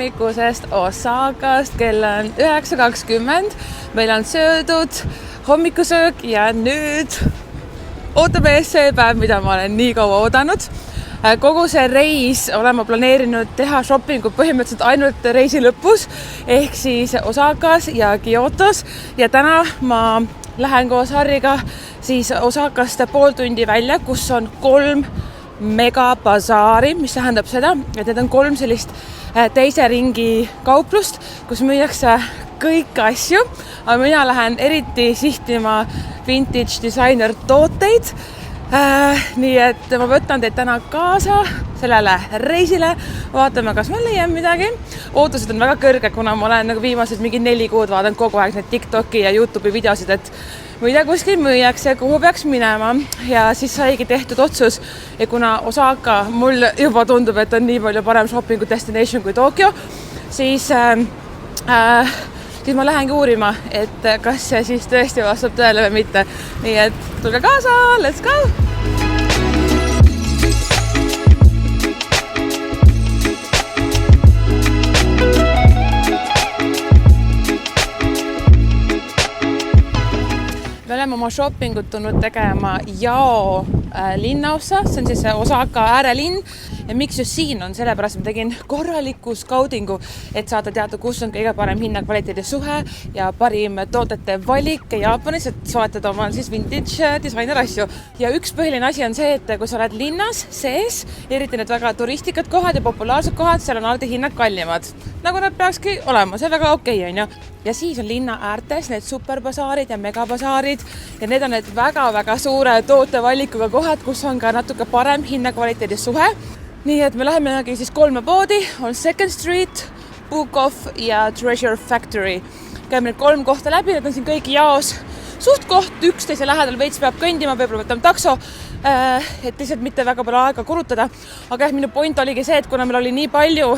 hommikusest Osakast, kell on 9:20. Meil on söödud hommikusöök ja nüüd ootab ees see päev, mida ma olen nii kaua oodanud. Kogu see reis olen ma planeerinud teha shoppingu põhimõtteliselt ainult reisi lõpus ehk siis Osakas ja Kyotos ja täna ma lähen koos Harriga siis Osakast pool tundi välja, kus on 3 megabasaari, mis tähendab seda, et need on 3 sellist teise ringi kauplust, kus müüakse kõiki asju, aga mina lähen eriti sihtima vintage designer tooteid. Nii et ma võtan teid täna kaasa sellele reisile, vaatame, kas ma leian midagi. Ootused on väga kõrge, kuna ma olen nagu viimased mingi 4 kuud vaadanud kogu aeg need TikToki ja YouTube'i videosid, et mida kuskil müüakse, kuhu peaks minema ja siis saigi tehtud otsus ja kuna Osaka mul juba tundub, et on nii palju parem shoppingu destination kui Tokyo, siis ma lähengi uurima, et kas see siis tõesti vastab tõele või mitte. Nii et tulge kaasa, let's go! Me oleme oma shoppingut tulnud tegema Yao linnaossa, see on siis Osaka äärelinn ja miks just siin on, sellepärast ma tegin korraliku scoutingu, et saada teada, kus on kõige parem hinna-kvaliteedi suhe ja parim toodete valik Jaapanis, et soetada oma siis vintage disainer asju. Ja üks põhiline asi on see, et kui sa oled linnas sees, eriti need väga turistikad kohad ja populaarsed kohad, seal on alati hinnad kallimad. Nagu nad peakski olema, see on väga okei, on ju. Ja siis on linna äärtes need superbasaarid ja megabasaarid ja need on need väga-väga suure tootevalikuga kohad, kus on ka natuke parem hinna-kvaliteedi suhe. Nii et me lähemegi siis 3 poodi, on Second Street, Book Off ja Treasure Factory. Käime need 3 kohta läbi, need on siin kõik Jaos. Suht koht üksteise lähedal veits peab kõndima, võib-olla võtame takso, et lihtsalt mitte väga palju aega kulutada. Aga minu point oligi see, et kuna meil oli nii palju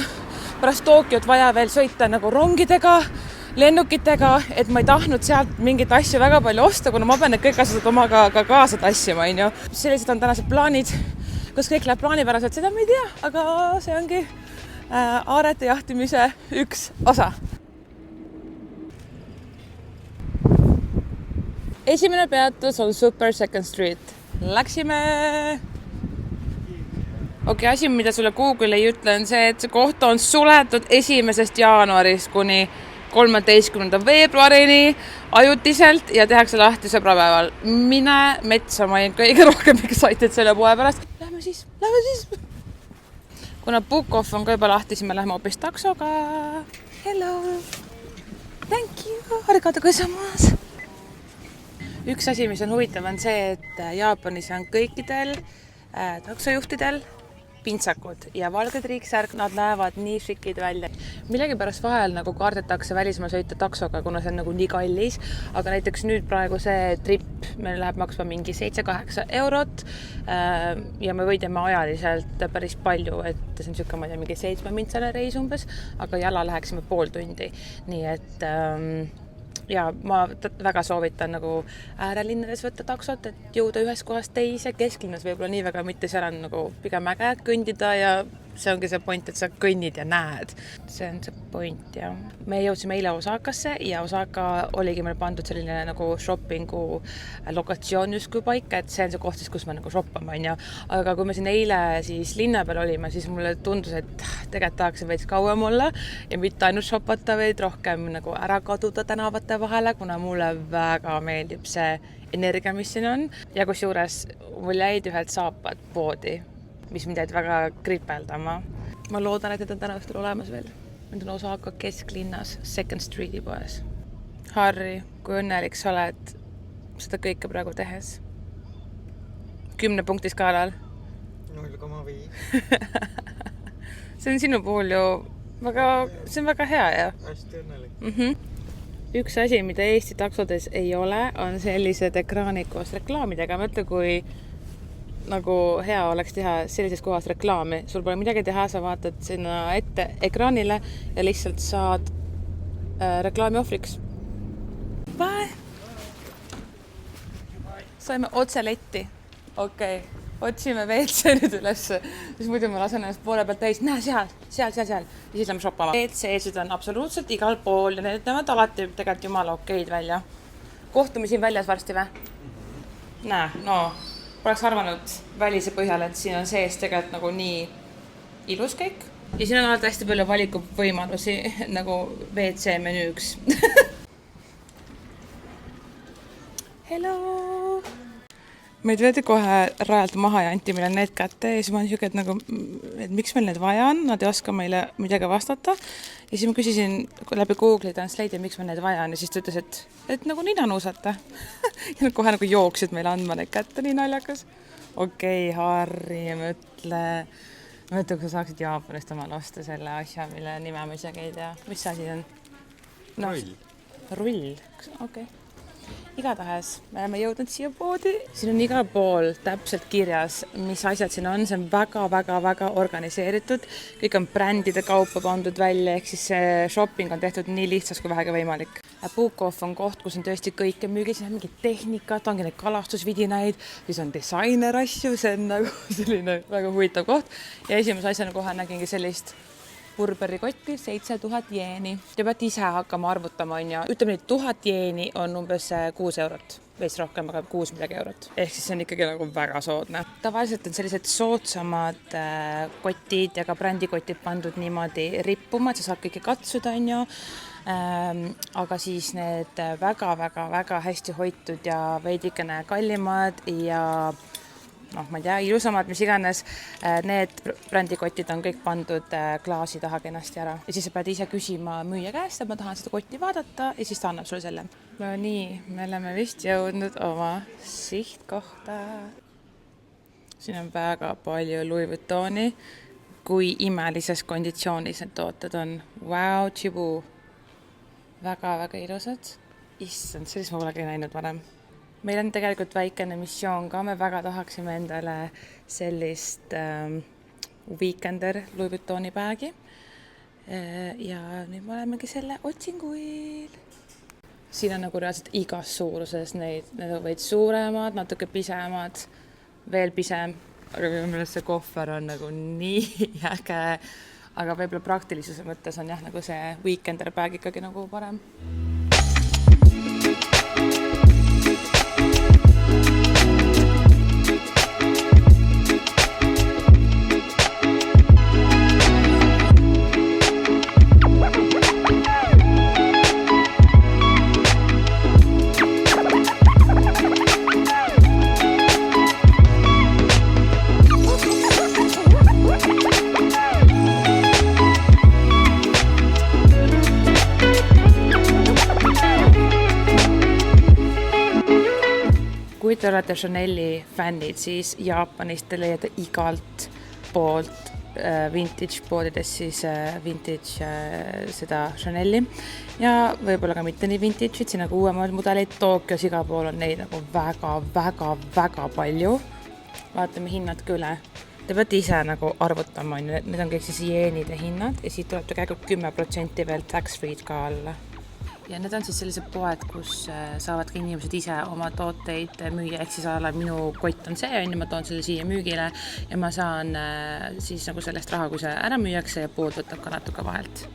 pärast Tokyot vaja veel sõita nagu rongidega, lennukitega, et ma ei tahtnud sealt mingit asju väga palju osta, kuna ma pean need kõik asjad omaga ka kaasa tassima, on ju. Sellised on tänased plaanid. Kas kõik läheb plaanipäraselt, seda ma ei tea, aga see ongi aarete jahtimise üks osa. Esimene peatus on Super Second Street. Läksime. Okei, asi, mida sulle Google ei ütle, on see, et see koht on suletud 1. jaanuarist kuni 13. veebruarini ajutiselt ja tehakse lahti sõbrapäeval. Mine metsa, ma olin kõige rohkem excited selle poe pärast. Lähme siis. Kuna Book Off on ka juba lahti, siis me läheme hoopis taksoga. Hello. Thank you. Arigato gozaimasu. Üks asi, mis on huvitav, on see, et Jaapanis on kõikidel taksojuhtidel pintsakud ja valged riiksärk, nad näevad nii šikid välja. Millegi pärast vahel nagu kaardetakse välismaa sõita taksoga, kuna see on nagu nii kallis, aga näiteks nüüd praegu see trip meil läheb maksma mingi 7-8 eurot ja me võidame ajaliselt päris palju, et see on siuke, ma ei tea, mingi 7-mintsane reis umbes, aga jala läheksime pool tundi. Nii et ja ma väga soovitan nagu äärelinnades võtta taksot, et jõuda ühest kohast teise, kesklinnas võib-olla nii väga mitte, seal on nagu pigem äge kõndida ja see ongi see point, et sa kõnnid ja näed. See on see point, jah. Me jõudsime eile Osakasse ja Osaka oligi meil pandud selline nagu shoppingu lokatsioon justkui paika, et see on see koht, kus me nagu shoppame, on ju. Aga kui me siin eile siis linna peal olime, siis mulle tundus, et tegelikult tahaks veits kauem olla ja mitte ainult shoppata, vaid rohkem nagu ära kaduda tänavate vahele, kuna mulle väga meeldib see energia, mis siin on. Ja kusjuures mul jäid ühelt saapad poodi, mis mind jäid väga kripeldama. Ma loodan, et need on täna õhtul olemas veel. Need on Osaka kesklinnas Second Streeti poes. Harri, kui õnnelik sa oled seda kõike praegu tehes? 10 punkti skaalal? 0,5. See on sinu puhul ju see on väga hea, jah? Hästi õnnelik. Üks asi, mida Eesti taksodes ei ole, on sellised ekraanid koos reklaamidega. Mõtle, kui nagu hea oleks teha sellises kohas reklaami. Sul pole midagi teha, sa vaatad sinna ette ekraanile ja lihtsalt saad reklaami ohvriks. Bye! Saime otse letti. Okei. otsime WC nüüd ülesse, siis muidu ma lasen ennast poole pealt täis, näe seal. Ja siis lähme shoppama. WC-sid on absoluutselt igal pool ja need näevad alati tegelikult jumala okeid välja. Kohtume siin väljas varsti või? Näe, no, poleks arvanud välise põhjal, et siin on sees tegelikult nagu nii ilus kõik. Ja siin on alati hästi palju valikuvõimalusi nagu WC menüüks. Hello! Meid veedi kohe rajalt maha ja anti meile need kätte ja siis ma olen niisugune, et, nagu, et miks meil need vaja on, nad ei oska meile midagi vastata. Ja siis ma küsisin läbi Google Translate, miks meil need vaja on ja siis ta ütles, et nagu ninanuusata. Ja nad kohe nagu jooksid meile andma neid kätte, nii naljakas. Okei, Harri, mõtle, kui sa saaksid Jaapanist omale osta selle asja, mille nime ma isegi ei tea. Mis asi on? No, rull. Okei. Igatahes, me oleme jõudnud siia poodi. Siin on igal pool täpselt kirjas, mis asjad siin on. See on väga organiseeritud. Kõik on brändide kaupa pandud välja, ehk siis see shopping on tehtud nii lihtsas kui vähegi võimalik. Puukoff on koht, kus on tõesti kõike müügis. Siin on mingid tehnikat, ongi neid kalastusvidinaid, siis on disainerasju, see on nagu selline väga huvitav koht. Ja esimese asjana kohe nägingi sellist Burberry kotti 7000 jeeni. Te peate ise hakkama arvutama, on ja ütleme nii, 1000 jeeni on umbes 6 eurot. Veits rohkem, aga 6 midagi eurot. Ehk siis see on ikkagi nagu väga soodne. Tavaliselt on sellised soodsamad kotid ja ka brändikotid pandud niimoodi rippuma, et sa saad kõike katsuda, on ju. Aga siis need väga hästi hoitud ja veidikene kallimad ja ma ei tea, ilusamad, mis iganes, need brändikotid on kõik pandud klaasi taha kenasti ära. Ja siis sa pead ise küsima müüja käest, et ma tahan seda kotti vaadata ja siis ta annab sulle selle. No nii, me oleme vist jõudnud oma sihtkohta. Siin on väga palju Louis Vuittoni, kui imelises konditsioonis need tooted on. Wow, tšibu. Väga ilusad. Issand, sellist ma polegi näinud varem. Meil on tegelikult väikene missioon ka, me väga tahaksime endale sellist Weekender Louis Vuittoni päägi. Ja nüüd me olemegi selle otsinguil. Siin on nagu reaalselt igas suuruses neid on veid suuremad, natuke pisemad, veel pisem. Aga minu meelest see kohver on nagu nii äge. Aga võib-olla praktilisuse mõttes on jah, nagu see Weekender pääg ikkagi nagu parem. Kui te olete Chaneli fännid, siis Jaapanist te leiate igalt poolt vintage poodides siis vintage seda Chaneli ja võib-olla ka mitte nii vintage'id, siin nagu uuemad mudeleid Tokyos igal pool on neid nagu väga palju. Vaatame hinnad ka üle. Te peate ise nagu arvutama, need on kõik siis jeenide hinnad ja siit tuleb käigu 10% veel tax-free ka alla. Ja need on siis sellised poed, kus saavad ka inimesed ise oma tooteid müüa, ehk siis minu kott on see, ma toon selle siia müügile ja ma saan siis nagu sellest raha, kui see ära müüakse ja pood võtab ka natuke vahelt.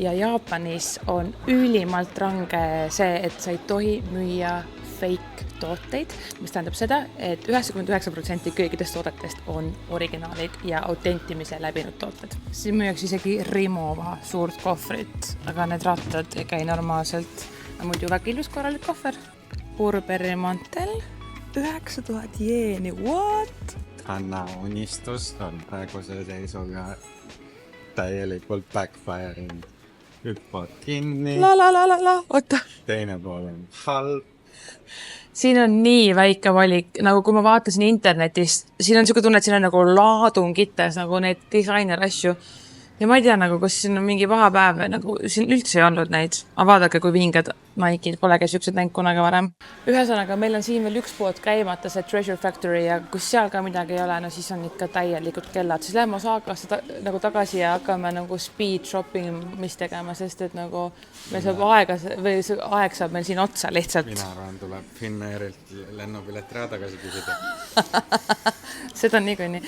Ja Jaapanis on ülimalt range see, et sa ei tohi müüa fake tooteid, mis tähendab seda, et 99% kõigidest toodetest on originaalid ja autentimise läbinud tooted. Siin müüaks isegi Rimova suurt kohvrit, aga need rattad ei käi normaalselt. Muidu väga ilus korralik kohver. Burberry mantel, 9000 jeeni, what? Hanna unistus on praeguse seisuga täielikult backfiring. Hüppad kinni, Oota. teine pool on halb. Siin on nii väike valik, nagu kui ma vaatasin internetist, siin on niisugune tunne, et siin on nagu laadungites nagu need disainerasju. Ja ma ei tea, nagu, kus siin on mingi paha päev, nagu siin üldse ei olnud neid. Aga vaadake, kui vinged Nike'd polegi siuksed näinud kunagi varem. Ühesõnaga, meil on siin veel üks pood käimata, see Treasure Factory ja kus seal ka midagi ei ole, no siis on ikka täielikult kellad. Siis läheme Osakasse nagu tagasi ja hakkame nagu speed shopping mis tegema, sest et nagu meil saab aega või aeg saab meil siin otsa lihtsalt. Mina arvan, tuleb Finnairilt lennupilet raha tagasi küsida. Seda niikuinii.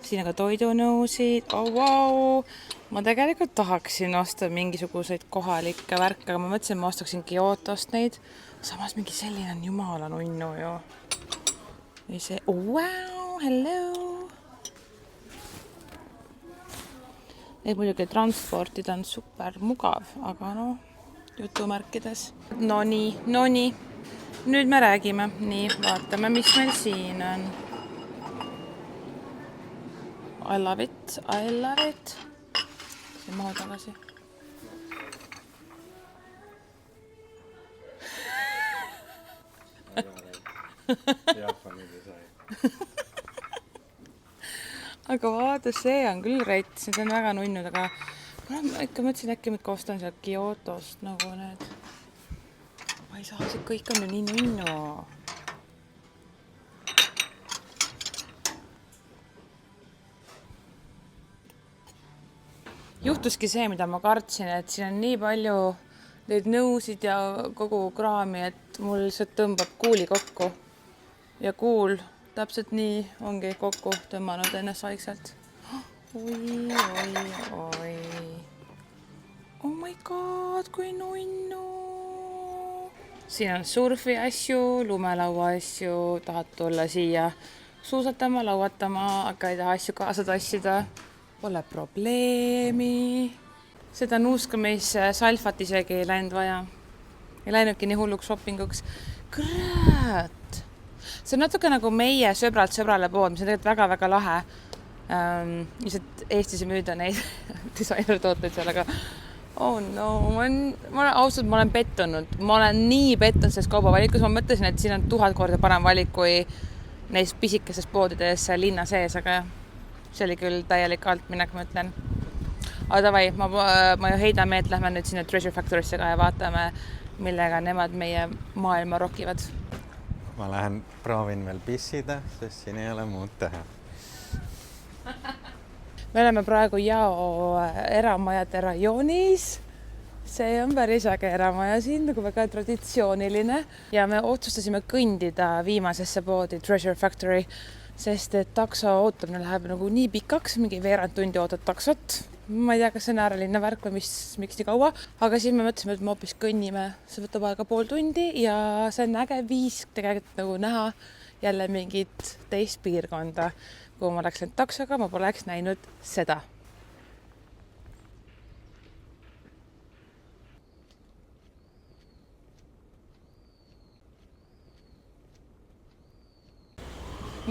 Siin aga toidunõusid, wow. Ma tegelikult tahaksin osta mingisuguseid kohalikke värke, aga ma mõtlesin, ma ostaksin Kyotost neid. Samas mingi selline on jumala nunnu ju. Ja see, wow, hello. Neid muidugi transportida on super mugav, aga no, jutumärkides. No nii. Nüüd me räägime. Nii, vaatame, mis meil siin on. I love it. See maha tagasi. Aga vaata, see on küll rets, need on väga nunnud, aga ma ikka mõtlesin, äkki ma ostan seal Kyotost nagu need. Ma ei saa, see kõik on ju nii nunnu. Juhtuski see, mida ma kartsin, et siin on nii palju neid nõusid ja kogu kraami, et mul lihtsalt tõmbab kuuli kokku. Ja kuul täpselt nii ongi kokku tõmmanud ennast vaikselt. Oi. Oh my god, kui nunnu. Siin on surfi asju, lumelaua asju, tahad tulla siia suusatama, lauatama, aga ei taha asju kaasa tassida. Pole probleemi. Seda nuuskamis salfat isegi ei läinud vaja. Ei läinudki nii hulluks shoppinguks. Kurat! See on natuke nagu meie sõbralt sõbrale pood, mis on tegelikult väga-väga lahe. Lihtsalt Eestis ei müüda neid disainertooteid seal, aga oh no, ma olen pettunud. Ma olen nii pettunud selles kaubavalikus. Ma mõtlesin, et siin on 1000 korda parem valik kui neis pisikestes poodides linna sees, aga see oli küll täielik altminek, ma ütlen. Aga davai, ma ju heida meelt, lähme nüüd sinna Treasure Factory'sse ka ja vaatame, millega nemad meie maailma rokivad. Ma lähen proovin veel pissida, sest siin ei ole muud teha. Me oleme praegu Jao eramajade rajoonis. See on päris äge eramaja siin, nagu väga traditsiooniline. Ja me otsustasime kõndida viimasesse poodi Treasure Factory, sest et takso ootamine läheb nagu nii pikaks, mingi veerand tundi ootad taksot. Ma ei tea, kas see on äärelinna värk või miks nii kaua, aga siis me mõtlesime, et me hoopis kõnnime. See võtab aega pool tundi ja see on äge viis tegelikult nagu näha jälle mingit teist piirkonda. Kui ma oleks läinud taksoga, ma poleks näinud seda.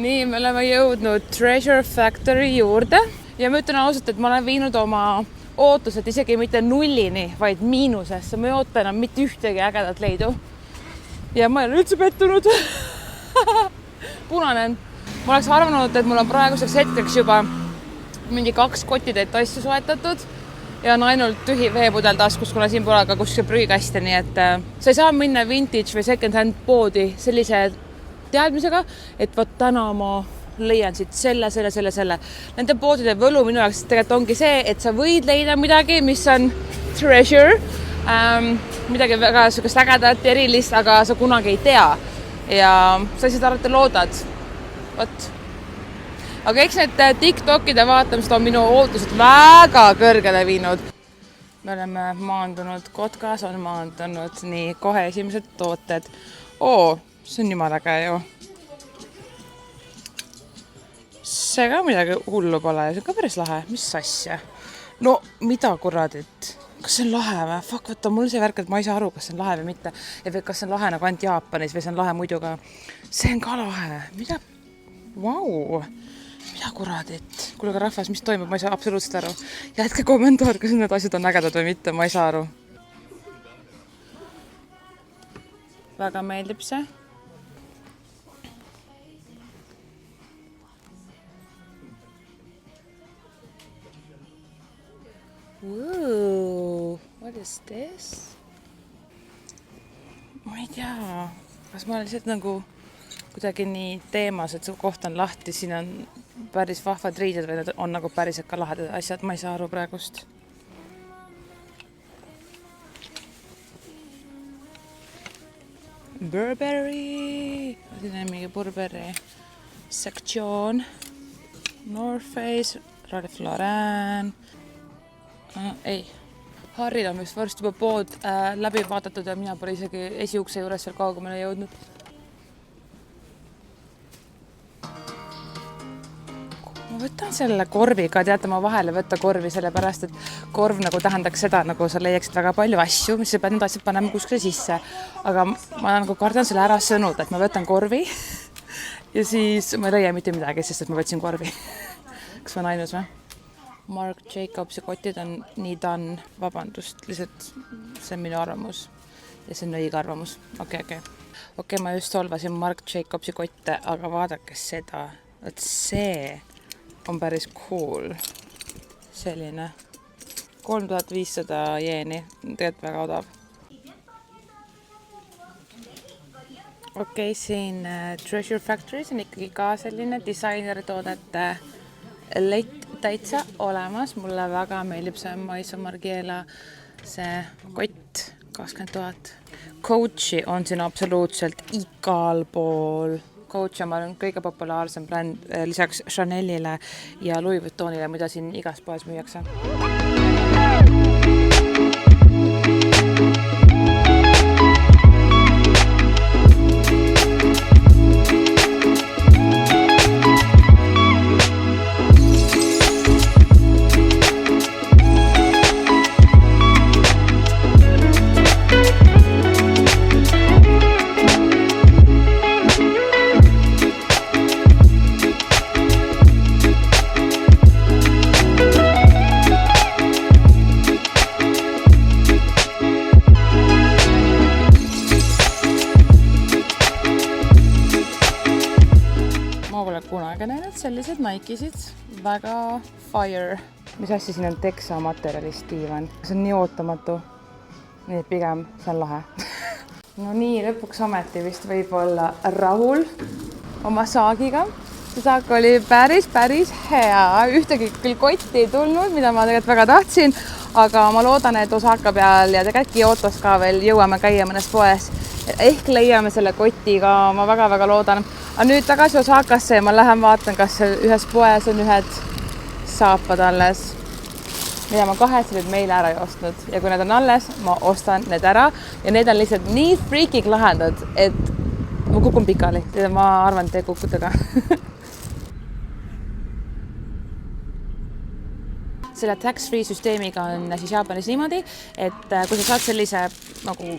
Nii, me oleme jõudnud Treasure Factory juurde ja ma ütlen ausalt, et ma olen viinud oma ootused isegi mitte nullini, vaid miinusesse. Ma ei oota enam mitte ühtegi ägedat leidu. Ja ma olen üldse pettunud. Punanen. Ma oleks arvanud, et mul on praeguseks hetkeks juba mingi 2 kotitäit asju soetatud ja on ainult tühi veepudel taskus, kuna siin pole ka kuskil prügikaste, nii et sa ei saa minna vintage või second hand poodi sellise teadmisega, et võt täna ma leian siit selle. Nende poodide võlu minu jaoks tegelikult ongi see, et sa võid leida midagi, mis on treasure, midagi väga sugust ägedat, erilist, aga sa kunagi ei tea. Ja sa lihtsalt alati loodad. Võt. Aga eks need TikTokide vaatamist on minu ootused väga kõrgele viinud. Me oleme maandunud, Kotkas on maandunud, nii kohe esimesed tooted. See on jumala äge ju. See ka midagi hullu pole, see on ka päris lahe. Mis asja? No, mida kuradit? Kas see on lahe või? Fuck, võtta mul see värk, et ma ei saa aru, kas see on lahe või mitte. Ja või kas see on lahe nagu ainult Jaapanis või see on lahe muidu ka. See on ka lahe. Mida? Vau! Mida kuradit? Kuule ka rahvas, mis toimub? Ma ei saa absoluutselt aru. Jätke kommentaar, kas need asjad on ägedad või mitte. Ma ei saa aru. Väga meeldib see. Whoa, what is this? ma ei tea, kas ma olen lihtsalt nagu kuidagi nii teemas, et see koht on lahti, siin on päris vahvad riided või need on nagu päriselt ka lahedad asjad, ma ei saa aru praegust. Burberry, siin on mingi Burberry sektsioon, North Face, Ralph Lauren, ei, Harril on vist varsti juba pood läbi vaadatud ja mina pole isegi esiukse juures veel kaugemale jõudnud. Ma võtan selle korviga, teate, ma vahele võtta korvi sellepärast, et korv nagu tähendaks seda, nagu sa leiaksid väga palju asju, mis sa pead need asjad panema kuskile sisse. Aga ma nagu kardan selle ära sõnud, et ma võtan korvi ja siis ma ei leia mitte midagi, sest et ma võtsin korvi. Kas ma olen ainus või? Marc Jacobsi kotid on nii done, vabandust, lihtsalt see on minu arvamus ja see on õige arvamus. Okei, ma just solvasin Marc Jacobsi kotte, aga vaadake seda, et see on päris cool. Selline 3500 jeeni, tegelikult väga odav. Okei, siin Treasure Factories on ikkagi ka selline disainer-toodete lett täitsa olemas. Mulle väga meeldib see Maison Margiela, see kott 20 000. Coachi on siin absoluutselt igal pool. Coach on, ma arvan, kõige populaarsem bränd lisaks Chanelile ja Louis Vuittonile, mida siin igas poes müüakse. Kunagi näinud sellised Nikesid, väga fire. Mis asja siin on teksa materjalist diivan? See on nii ootamatu. Nii et pigem see on lahe. No nii, lõpuks ometi vist võib olla rahul oma saagiga. See saak oli päris hea. Ühtegi küll kotti ei tulnud, mida ma tegelikult väga tahtsin, aga ma loodan, et Osaka peal ja tegelikult Kyotos ka veel jõuame käia mõnes poes. Ehk leiame selle kotiga, ma väga loodan. Aga nüüd tagasi Osakasse ja ma lähen vaatan, kas ühes poes on ühed saapad alles, mida ma kahest nüüd meile ära joostnud. Ja kui need on alles, ma ostan need ära ja need on lihtsalt nii freakig lahendad, et ma kukun pikali. Ma arvan, et te kukute ka. Selle tax-free süsteemiga on siis Jaapanis niimoodi, et kui sa saad sellise nagu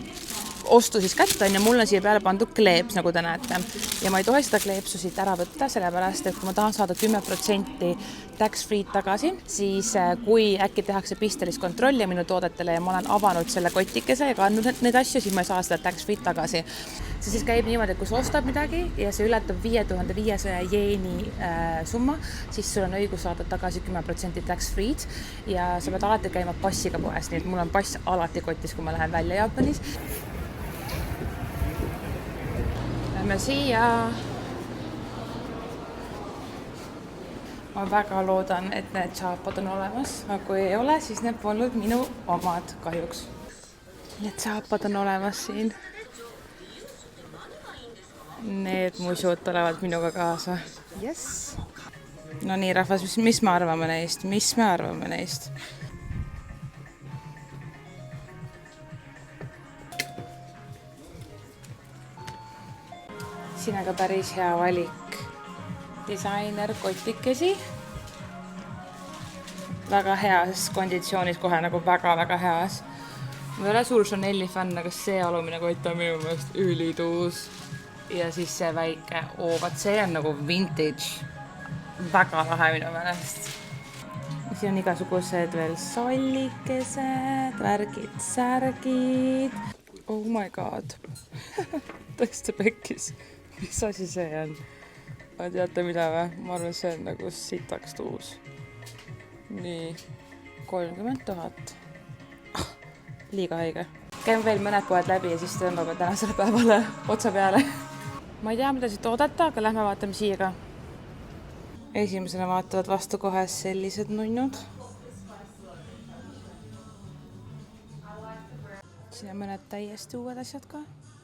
ostu siis kätte on ja mul on siia peale pandud kleeps, nagu te näete. Ja ma ei tohi seda kleepsu siit ära võtta, sellepärast, et kui ma tahan saada 10% tax-free tagasi, siis kui äkki tehakse pistelist kontrolli minu toodetele ja ma olen avanud selle kotikese ja kandnud neid asju, siis ma ei saa seda tax-free tagasi. See siis käib niimoodi, et kui sa ostad midagi ja see ületab 5500 jeeni summa, siis sul on õigus saada tagasi 10% tax-freed ja sa pead alati käima passiga poes, nii et mul on pass alati kotis, kui ma lähen välja Jaapanis. Lähme siia. Ma väga loodan, et need saapad on olemas, aga kui ei ole, siis need polnud minu omad kahjuks. Need saapad on olemas siin. Need musud tulevad minuga kaasa. Yes. No nii, rahvas, mis me arvame neist? Mis me arvame neist? Siin on ka päris hea valik. Designer kotikesi. Väga heas konditsioonis, kohe nagu väga heas. Ma ei ole suur Chanel'i fänn, aga see alumine kott on minu meelest ülituus. Ja siis see väike, vaat see on nagu vintage. Väga lahe minu meelest. Siin on igasugused veel sollikesed, värgid, särgid. Oh my god. Tõesti pekkis. Mis asi see on? Teate mida või? Ma arvan, see on nagu sitaks tuus. Nii, 30 000. Liiga haige. käime veel mõned poed läbi ja siis tõmbame tänasele päevale otsa peale. Ma ei tea, mida siit oodata, aga lähme vaatame siia ka. Esimesena vaatavad vastu kohe sellised nunnud. Siin on mõned täiesti uued asjad ka.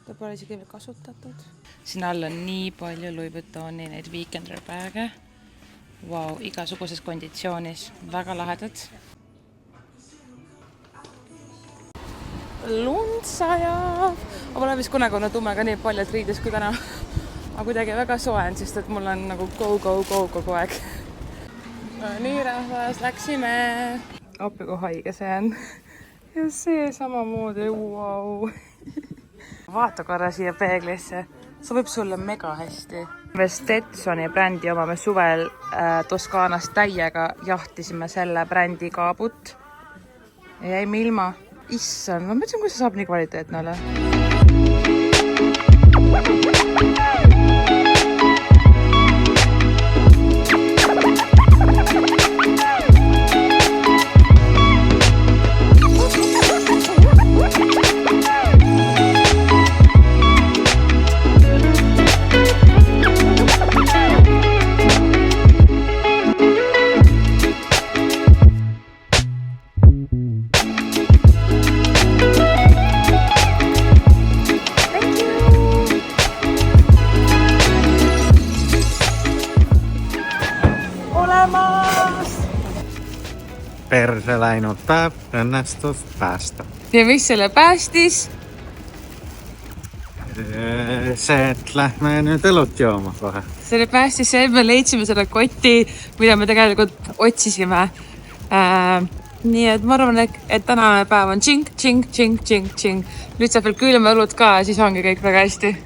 Ta pole isegi veel kasutatud. Siin all on nii palju Louis Vuittoni neid Weekender bäge. Vau, igasuguses konditsioonis. Väga lahedad. Lund sajab. Ma pole vist kunagi olnud tume ka nii paljad riides kui täna. Aga kuidagi väga soe on, sest et mul on nagu go kogu aeg. Nii rahvas, läksime. Appi kui haige see on. Ja see samamoodi, wow. Vaata korra siia peeglisse. Sobib sulle mega hästi. Me Stetsoni brändi oma me suvel Toskaanas täiega jahtisime selle brändi kaabut. Ja jäime ilma. Issand, ma mõtlen, kuidas saab nii kvaliteetne olla. Perse läinud päev õnnestus päästa. Ja mis selle päästis? See, et lähme nüüd õlut jooma kohe. Selle päästis see, et me leidsime selle kotti, mida me tegelikult otsisime. Nii et ma arvan, et tänane päev on tšing. Nüüd saab veel külma õlut ka ja siis ongi kõik väga hästi.